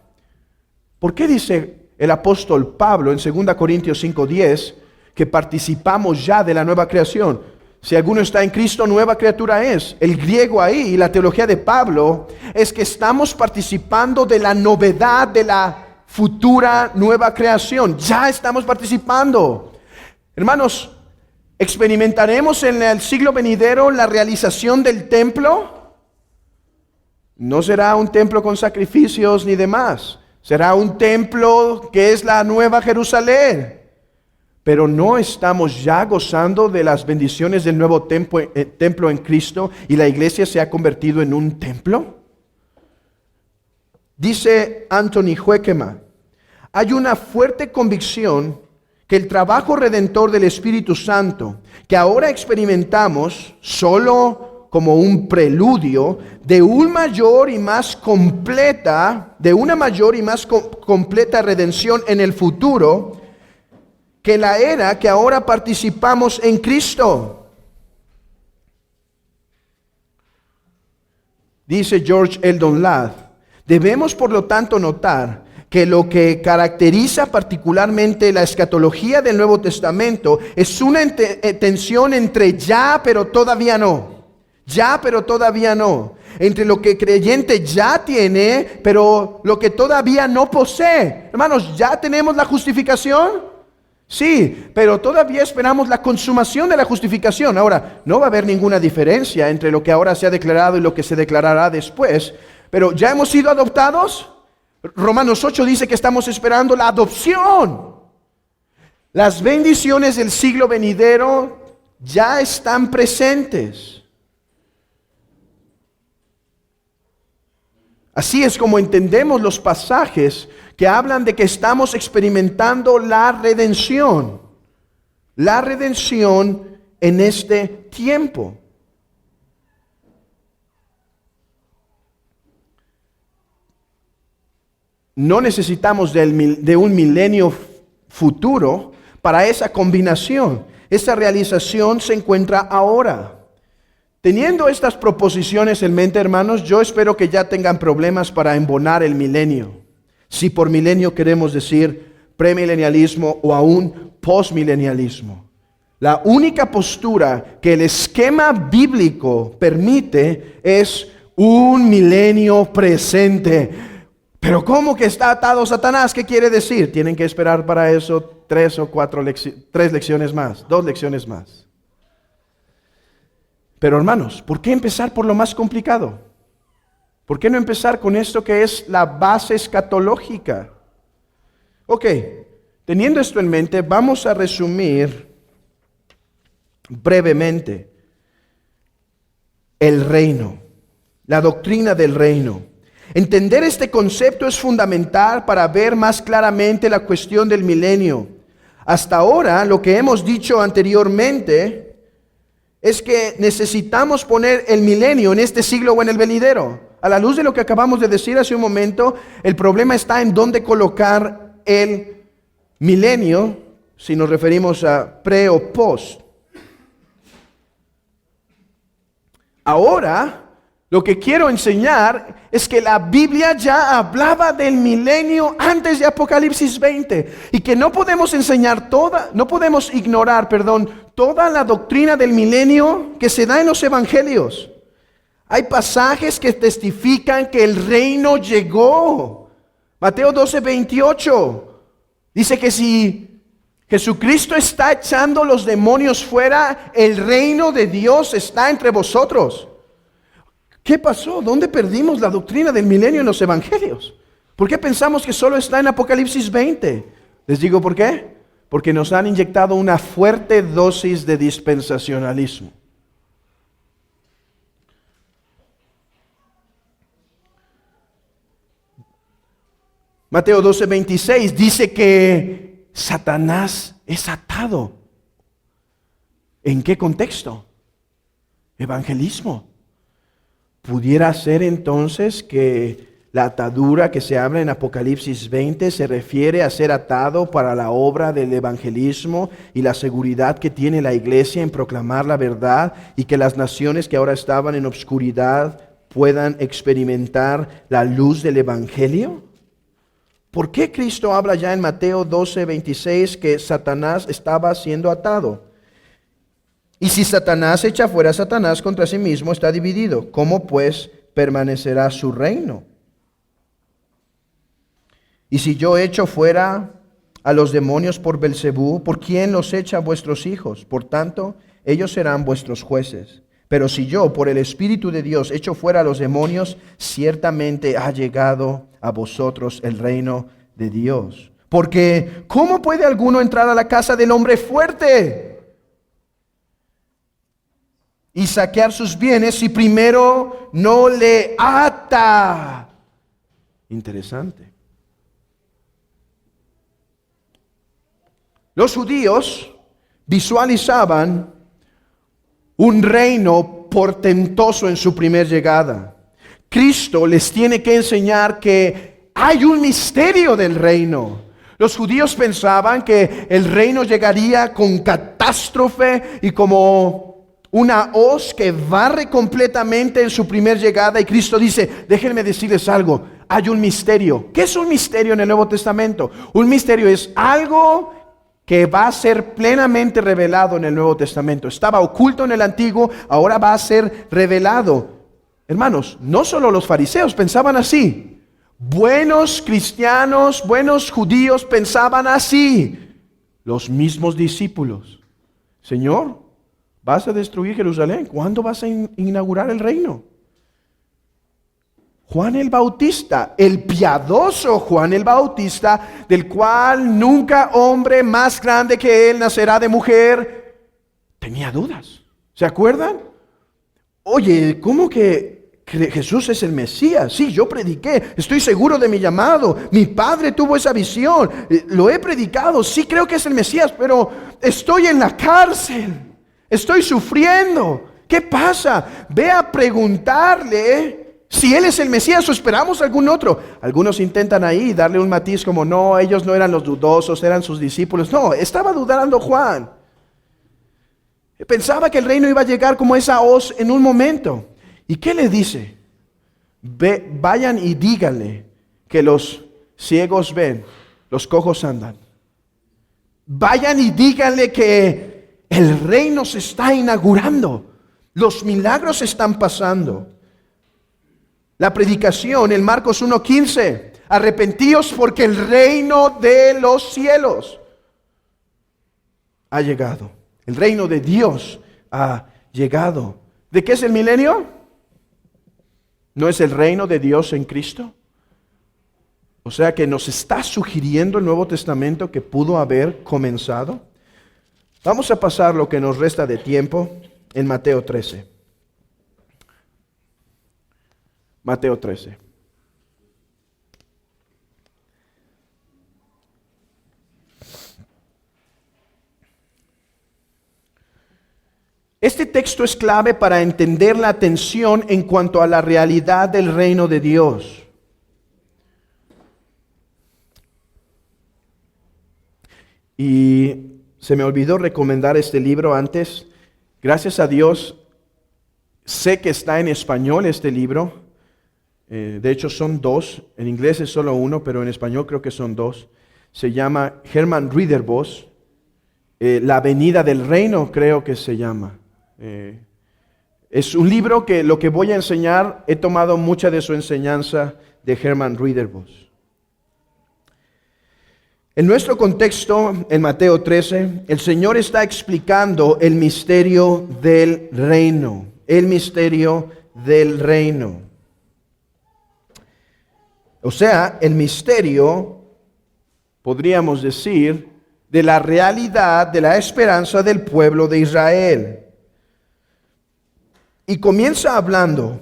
¿Por qué dice el apóstol Pablo en 2 Corintios 5:10 que participamos ya de la nueva creación? Si alguno está en Cristo, nueva criatura es. El griego ahí y la teología de Pablo es que estamos participando de la novedad de la futura nueva creación. Ya estamos participando. Hermanos, ¿experimentaremos en el siglo venidero la realización del templo? No será un templo con sacrificios ni demás. Será un templo que es la nueva Jerusalén. Pero no estamos ya gozando de las bendiciones del nuevo templo en Cristo y la iglesia se ha convertido en un templo. Dice Anthony Huekema, hay una fuerte convicción que el trabajo redentor del Espíritu Santo, que ahora experimentamos solo como un preludio de una mayor y más completa redención en el futuro, que la era que ahora participamos en Cristo. Dice George Eldon Ladd, debemos por lo tanto notar que lo que caracteriza particularmente la escatología del Nuevo Testamento es una tensión entre ya pero todavía no. Ya pero todavía no. Entre lo que el creyente ya tiene, pero lo que todavía no posee. Hermanos, ¿ya tenemos la justificación? Sí, pero todavía esperamos la consumación de la justificación. Ahora, no va a haber ninguna diferencia entre lo que ahora se ha declarado y lo que se declarará después. Pero ¿ya hemos sido adoptados? Romanos 8 dice que estamos esperando la adopción. Las bendiciones del siglo venidero ya están presentes. Así es como entendemos los pasajes que hablan de que estamos experimentando la redención en este tiempo. No necesitamos de un milenio futuro para esa combinación. Esa realización se encuentra ahora. Teniendo estas proposiciones en mente, hermanos, yo espero que ya tengan problemas para embonar el milenio. Si por milenio queremos decir premilenialismo o aún postmilenialismo. La única postura que el esquema bíblico permite es un milenio presente. Pero ¿cómo que está atado Satanás? ¿Qué quiere decir? Tienen que esperar para eso 3 o 4 lecciones más, 2 lecciones más. Pero hermanos, ¿por qué empezar por lo más complicado? ¿Por qué no empezar con esto que es la base escatológica? Ok, teniendo esto en mente, vamos a resumir brevemente el reino, la doctrina del reino. Entender este concepto es fundamental para ver más claramente la cuestión del milenio. Hasta ahora, lo que hemos dicho anteriormente es que necesitamos poner el milenio en este siglo o en el venidero. A la luz de lo que acabamos de decir hace un momento, el problema está en dónde colocar el milenio, si nos referimos a pre o post. Ahora, Lo que quiero enseñar es que la Biblia ya hablaba del milenio antes de Apocalipsis 20 y que no podemos ignorar, toda la doctrina del milenio que se da en los evangelios. Hay pasajes que testifican que el reino llegó. Mateo 12:28 dice que si Jesucristo está echando los demonios fuera, el reino de Dios está entre vosotros. ¿Qué pasó? ¿Dónde perdimos la doctrina del milenio en los evangelios? ¿Por qué pensamos que solo está en Apocalipsis 20? Les digo por qué. Porque nos han inyectado una fuerte dosis de dispensacionalismo. Mateo 12:26 dice que Satanás es atado. ¿En qué contexto? Evangelismo. ¿Pudiera ser entonces que la atadura que se habla en Apocalipsis 20 se refiere a ser atado para la obra del evangelismo y la seguridad que tiene la iglesia en proclamar la verdad y que las naciones que ahora estaban en obscuridad puedan experimentar la luz del evangelio? ¿Por qué Cristo habla ya en Mateo 12:26 que Satanás estaba siendo atado? Y si Satanás echa fuera a Satanás contra sí mismo, está dividido. ¿Cómo pues permanecerá su reino? Y si yo echo fuera a los demonios por Belcebú, ¿por quién los echa a vuestros hijos? Por tanto, ellos serán vuestros jueces. Pero si yo, por el Espíritu de Dios, echo fuera a los demonios, ciertamente ha llegado a vosotros el reino de Dios. Porque, ¿cómo puede alguno entrar a la casa del hombre fuerte y saquear sus bienes si primero no le ata? Interesante. Los judíos visualizaban un reino portentoso en su primer llegada. Cristo les tiene que enseñar que hay un misterio del reino. Los judíos pensaban que el reino llegaría con catástrofe y como una hoz que barre completamente en su primer llegada. Y Cristo dice, déjenme decirles algo, hay un misterio. ¿Qué es un misterio en el Nuevo Testamento? Un misterio es algo que va a ser plenamente revelado en el Nuevo Testamento. Estaba oculto en el Antiguo, ahora va a ser revelado. Hermanos, no solo los fariseos pensaban así. Buenos cristianos, buenos judíos pensaban así. Los mismos discípulos. Señor, ¿vas a destruir Jerusalén? ¿Cuándo vas a inaugurar el reino? Juan el Bautista, el piadoso Juan el Bautista, del cual nunca hombre más grande que él nacerá de mujer, tenía dudas. ¿Se acuerdan? Oye, ¿cómo que Jesús es el Mesías? Sí, yo prediqué, estoy seguro de mi llamado, mi padre tuvo esa visión, lo he predicado, sí creo que es el Mesías, pero estoy en la cárcel, estoy sufriendo. ¿Qué pasa? Ve a preguntarle si él es el Mesías o esperamos algún otro. Algunos intentan ahí darle un matiz como, no, ellos no eran los dudosos, eran sus discípulos. No, estaba dudando Juan. Pensaba que el reino iba a llegar como esa hoz en un momento. ¿Y qué le dice? Vayan y díganle que los ciegos ven, los cojos andan. Vayan y díganle que el reino se está inaugurando. Los milagros están pasando. La predicación en Marcos 1:15. Arrepentíos porque el reino de los cielos ha llegado. El reino de Dios ha llegado. ¿De qué es el milenio? ¿No es el reino de Dios en Cristo? O sea que nos está sugiriendo el Nuevo Testamento que pudo haber comenzado. Vamos a pasar lo que nos resta de tiempo en Mateo 13. Mateo 13. Este texto es clave para entender la tensión en cuanto a la realidad del reino de Dios. Y se me olvidó recomendar este libro antes. Gracias a Dios, Sé que está en español este libro. De hecho son dos. En inglés es solo uno, pero en español creo que son dos. Se llama Herman Ridderbos. La venida del reino creo que se llama. Es un libro que lo que voy a enseñar, he tomado mucha de su enseñanza de Herman Ridderbos. En nuestro contexto, en Mateo 13, el Señor está explicando el misterio del reino. El misterio del reino. O sea, el misterio, podríamos decir, de la realidad, de la esperanza del pueblo de Israel. Y comienza hablando,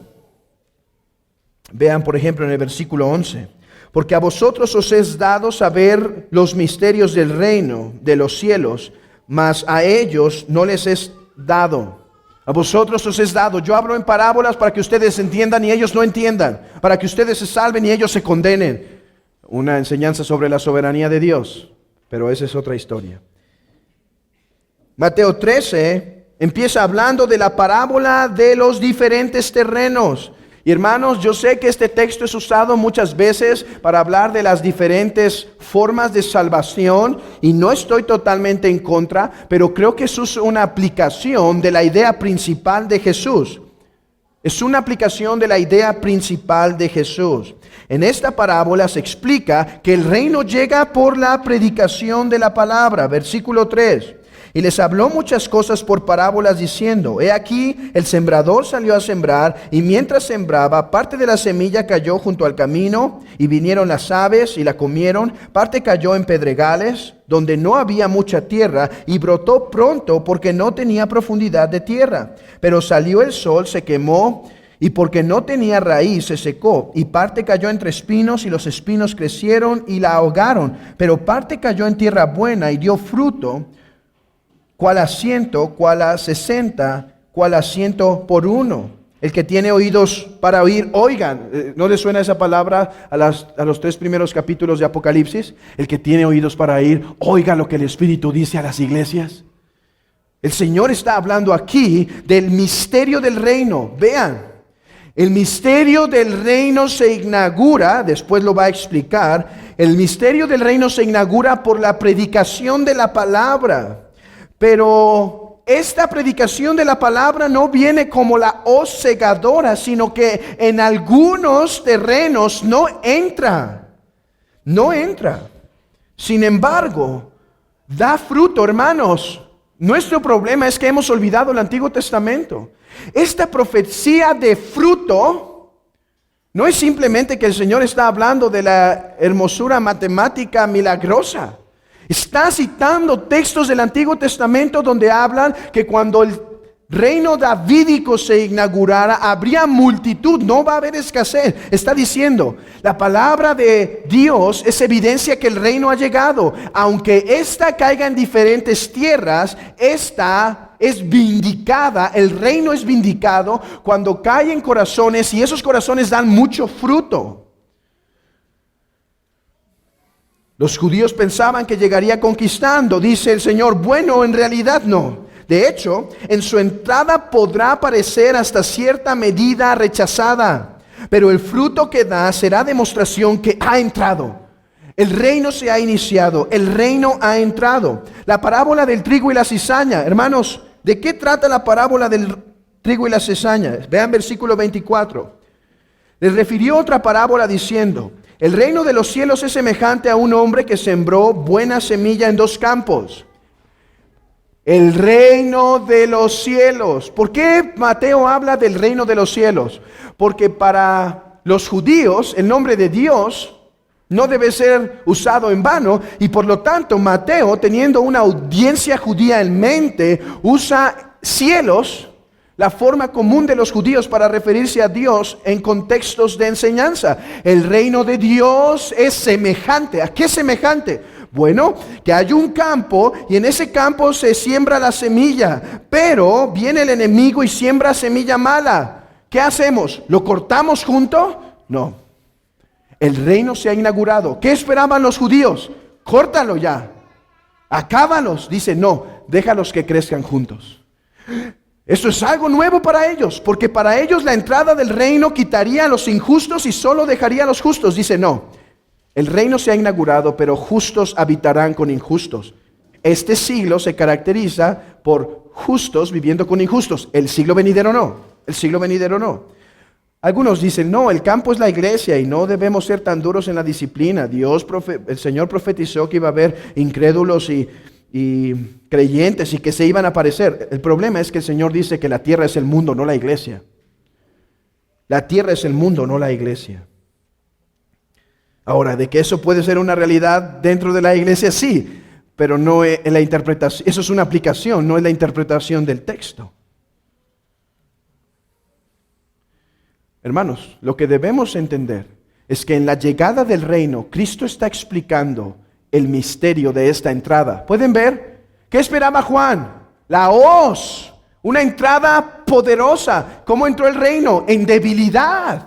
vean por ejemplo en el versículo 11, porque a vosotros os es dado saber los misterios del reino de los cielos, mas a ellos no les es dado. A vosotros os es dado. Yo hablo en parábolas para que ustedes entiendan y ellos no entiendan, para que ustedes se salven y ellos se condenen. Una enseñanza sobre la soberanía de Dios, pero esa es otra historia. Mateo 13 empieza hablando de la parábola de los diferentes terrenos. Y hermanos, yo sé que este texto es usado muchas veces para hablar de las diferentes formas de salvación y no estoy totalmente en contra, pero creo que eso es una aplicación de la idea principal de Jesús. Es una aplicación de la idea principal de Jesús. En esta parábola se explica que el reino llega por la predicación de la palabra. Versículo 3. Y les habló muchas cosas por parábolas diciendo, he aquí, el sembrador salió a sembrar, y mientras sembraba, parte de la semilla cayó junto al camino, y vinieron las aves y la comieron, parte cayó en pedregales, donde no había mucha tierra, y brotó pronto porque no tenía profundidad de tierra. Pero salió el sol, se quemó, y porque no tenía raíz se secó, y parte cayó entre espinos, y los espinos crecieron y la ahogaron. Pero parte cayó en tierra buena y dio fruto, cuál a 100, cuál a 60, cuál a 100 por uno. El que tiene oídos para oír, oigan. ¿No le suena esa palabra a los 3 primeros capítulos de Apocalipsis? El que tiene oídos para oír, oiga lo que el Espíritu dice a las iglesias. El Señor está hablando aquí del misterio del reino. Vean, el misterio del reino se inaugura, después lo va a explicar, el misterio del reino se inaugura por la predicación de la palabra. Pero esta predicación de la palabra no viene como la hoz segadora, sino que en algunos terrenos no entra. No entra. Sin embargo, da fruto, hermanos. Nuestro problema es que hemos olvidado el Antiguo Testamento. Esta profecía de fruto no es simplemente que el Señor está hablando de la hermosura matemática milagrosa. Está citando textos del Antiguo Testamento donde hablan que cuando el reino davídico se inaugurara, habría multitud, no va a haber escasez. Está diciendo, la palabra de Dios es evidencia que el reino ha llegado. Aunque ésta caiga en diferentes tierras, esta es vindicada, el reino es vindicado cuando cae en corazones y esos corazones dan mucho fruto. Los judíos pensaban que llegaría conquistando, dice el Señor. Bueno, en realidad no. De hecho, en su entrada podrá parecer hasta cierta medida rechazada, pero el fruto que da será demostración que ha entrado. El reino se ha iniciado, el reino ha entrado. La parábola del trigo y la cizaña, hermanos, ¿de qué trata la parábola del trigo y la cizaña? Vean versículo 24. Les refirió otra parábola diciendo, el reino de los cielos es semejante a un hombre que sembró buena semilla en 2 campos. El reino de los cielos. ¿Por qué Mateo habla del reino de los cielos? Porque para los judíos el nombre de Dios no debe ser usado en vano y por lo tanto Mateo, teniendo una audiencia judía en mente, usa cielos, la forma común de los judíos para referirse a Dios en contextos de enseñanza. El reino de Dios es semejante. ¿A qué es semejante? Bueno, que hay un campo y en ese campo se siembra la semilla, pero viene el enemigo y siembra semilla mala. ¿Qué hacemos? ¿Lo cortamos junto? No. El reino se ha inaugurado. ¿Qué esperaban los judíos? Córtalo ya. Acábalos. Dice, no, déjalos que crezcan juntos. Esto es algo nuevo para ellos, porque para ellos la entrada del reino quitaría a los injustos y solo dejaría a los justos. Dice, no, el reino se ha inaugurado, pero justos habitarán con injustos. Este siglo se caracteriza por justos viviendo con injustos. El siglo venidero no, el siglo venidero no. Algunos dicen, no, el campo es la iglesia y no debemos ser tan duros en la disciplina. El Señor profetizó que iba a haber incrédulos y creyentes y que se iban a aparecer. El problema es que el Señor dice que la tierra es el mundo, no la iglesia. La tierra es el mundo, no la iglesia. Ahora, de que eso puede ser una realidad dentro de la iglesia, sí, pero no es la interpretación. Eso es una aplicación, no es la interpretación del texto. Hermanos, lo que debemos entender es que en la llegada del reino, Cristo está explicando el misterio de esta entrada. ¿Pueden ver? ¿Qué esperaba Juan? La hoz, una entrada poderosa. ¿Cómo entró el reino? En debilidad.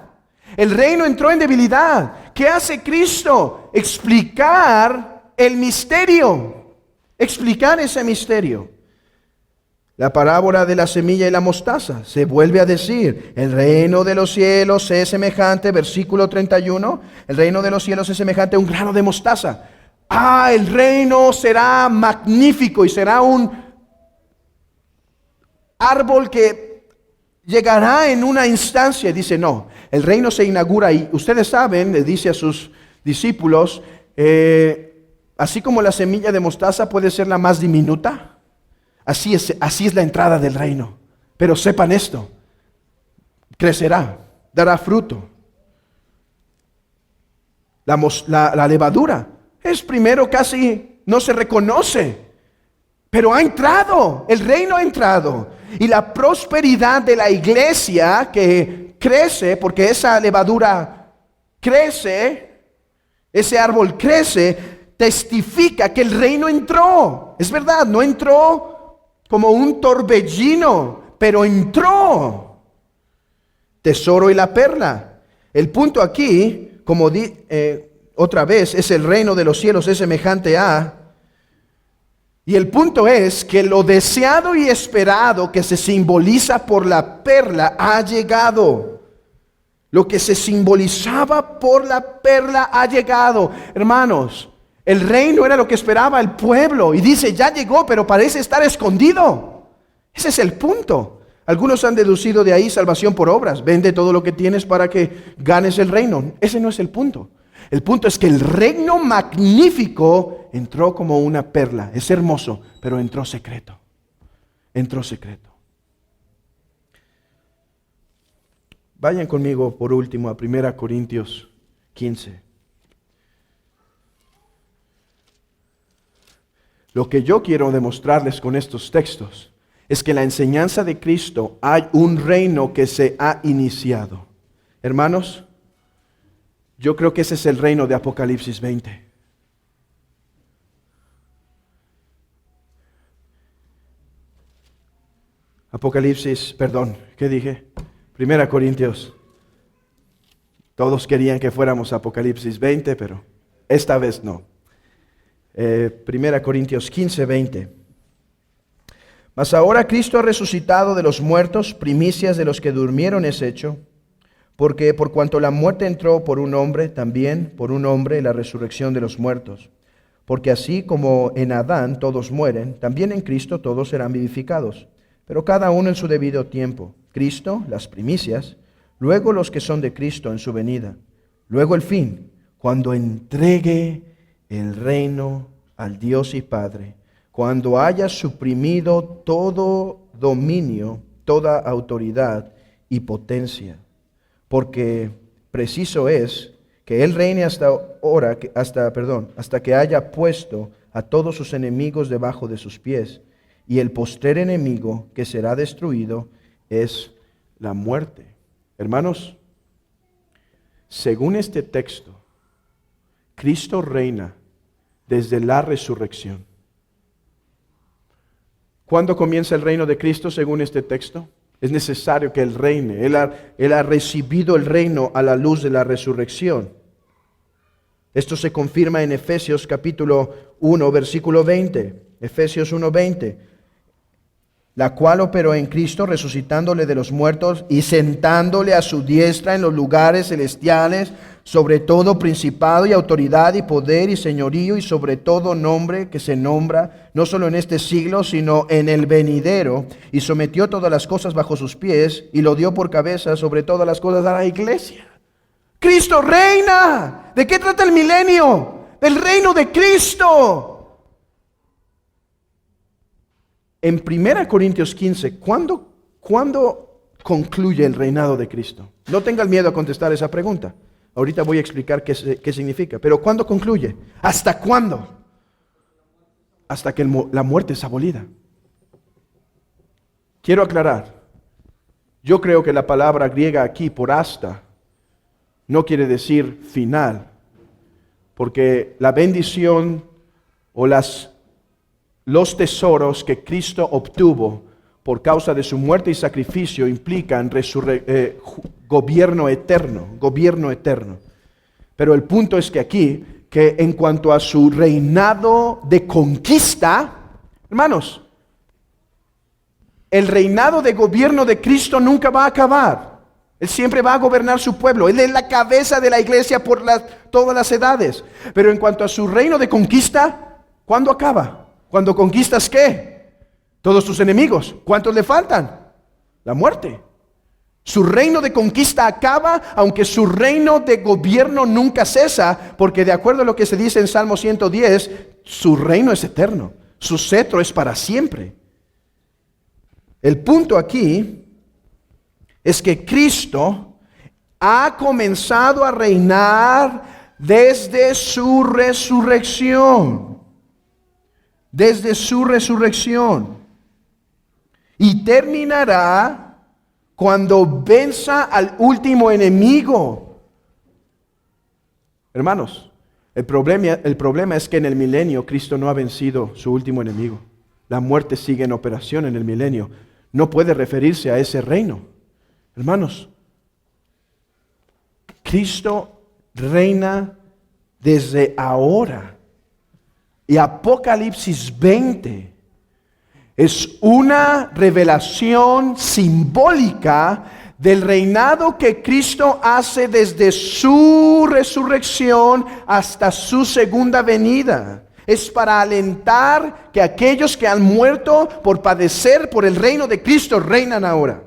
El reino entró en debilidad. ¿Qué hace Cristo? Explicar el misterio. Explicar ese misterio. La parábola de la semilla y la mostaza. Se vuelve a decir, el reino de los cielos es semejante, versículo 31, el reino de los cielos es semejante a un grano de mostaza. El reino será magnífico y será un árbol que llegará en una instancia. Dice, no, el reino se inaugura y ustedes saben, le dice a sus discípulos, así como la semilla de mostaza puede ser la más diminuta, así es la entrada del reino. Pero sepan esto, crecerá, dará fruto. La levadura es primero casi no se reconoce, pero ha entrado, el reino ha entrado. Y la prosperidad de la iglesia que crece, porque esa levadura crece, ese árbol crece, testifica que el reino entró. Es verdad, no entró como un torbellino, pero entró. Tesoro y la perla. El punto aquí, como otra vez, es el reino de los cielos, es semejante a. Y el punto es que lo deseado y esperado que se simboliza por la perla ha llegado. Lo que se simbolizaba por la perla ha llegado. Hermanos, el reino era lo que esperaba el pueblo. Y dice, ya llegó, pero parece estar escondido. Ese es el punto. Algunos han deducido de ahí salvación por obras. Vende todo lo que tienes para que ganes el reino. Ese no es el punto. El punto es que el reino magnífico entró como una perla. Es hermoso, pero entró secreto. Entró secreto. Vayan conmigo por último a 1 Corintios 15. Lo que yo quiero demostrarles con estos textos es que en la enseñanza de Cristo hay un reino que se ha iniciado. Hermanos, yo creo que ese es el reino de Apocalipsis 20. ¿Qué dije? 1 Corintios. Todos querían que fuéramos a Apocalipsis 20, pero esta vez no. 1 Corintios 15, 20. Mas ahora Cristo ha resucitado de los muertos, primicias de los que durmieron es hecho. Porque por cuanto la muerte entró por un hombre, también por un hombre la resurrección de los muertos. Porque así como en Adán todos mueren, también en Cristo todos serán vivificados, pero cada uno en su debido tiempo. Cristo, las primicias, luego los que son de Cristo en su venida, luego el fin, cuando entregue el reino al Dios y Padre, cuando haya suprimido todo dominio, toda autoridad y potencia. Porque preciso es que Él reine hasta que haya puesto a todos sus enemigos debajo de sus pies. Y el postrer enemigo que será destruido es la muerte. Hermanos, según este texto, Cristo reina desde la resurrección. ¿Cuándo comienza el reino de Cristo según este texto? Es necesario que Él reine. Él ha recibido el reino a la luz de la resurrección. Esto se confirma en Efesios capítulo 1, versículo 20. Efesios 1, 20. la cual operó en Cristo, resucitándole de los muertos y sentándole a su diestra en los lugares celestiales, sobre todo principado y autoridad y poder y señorío y sobre todo nombre que se nombra, no solo en este siglo, sino en el venidero, y sometió todas las cosas bajo sus pies y lo dio por cabeza sobre todas las cosas a la iglesia. Cristo reina. ¿De qué trata el milenio? Del reino de Cristo. En 1 Corintios 15, ¿cuándo concluye el reinado de Cristo? No tengan miedo a contestar esa pregunta. Ahorita voy a explicar qué significa. Pero ¿cuándo concluye? ¿Hasta cuándo? Hasta que la muerte es abolida. Quiero aclarar. Yo creo que la palabra griega aquí, por hasta, no quiere decir final. Porque la bendición o los tesoros que Cristo obtuvo por causa de su muerte y sacrificio implican gobierno eterno. Pero el punto es que aquí, que en cuanto a su reinado de conquista, hermanos, el reinado de gobierno de Cristo nunca va a acabar. Él siempre va a gobernar su pueblo. Él es la cabeza de la iglesia por todas las edades. Pero en cuanto a su reino de conquista, ¿cuándo acaba? Cuando conquistas, ¿qué? Todos tus enemigos. ¿Cuántos le faltan? La muerte. Su reino de conquista acaba, aunque su reino de gobierno nunca cesa, porque de acuerdo a lo que se dice en Salmo 110, su reino es eterno. Su cetro es para siempre. El punto aquí es que Cristo ha comenzado a reinar desde su resurrección. Desde su resurrección. Y terminará cuando venza al último enemigo. Hermanos, el problema es que en el milenio Cristo no ha vencido su último enemigo. La muerte sigue en operación en el milenio. No puede referirse a ese reino. Hermanos, Cristo reina desde ahora. Y Apocalipsis 20 es una revelación simbólica del reinado que Cristo hace desde su resurrección hasta su segunda venida. Es para alentar que aquellos que han muerto por padecer por el reino de Cristo reinan ahora.